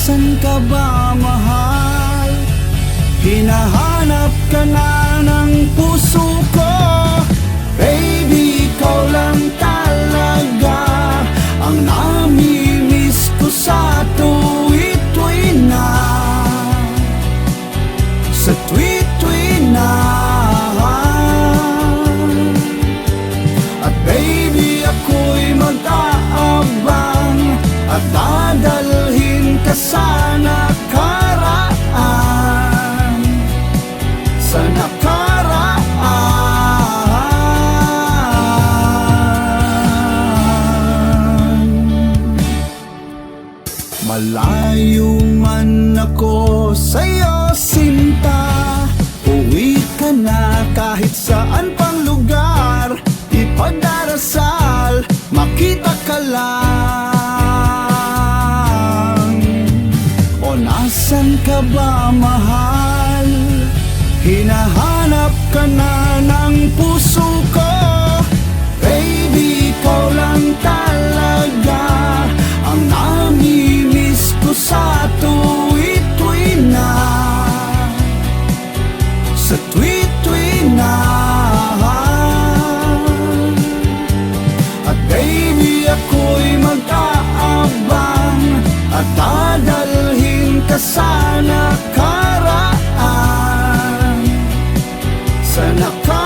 Nasaan ka ba, mahal? Hinahanap ka na ng puso ko. Baby, ikaw lang talaga ang nami-miss ko sa tuwi-tuwi na, sa tuwi-tuwi na. At baby, ako'y mag-aabang at dadalhin ka sa nakaraan, sa nakaraan. Malayo man ako sa'yo, sinta, uwi ka na kahit saan pang lugar. Ipagdarasal, makita ka lang. O nasan ka ba, mahal? Hinahanap ka na ng puso ko. Baby, ikaw lang talaga ang nami-miss ko sa tuwi-tuwi na, sa tuwi-tuwi na. At baby, ako'y mag-aabang at dadalhin ka sa nakaraan, sa nakaraan.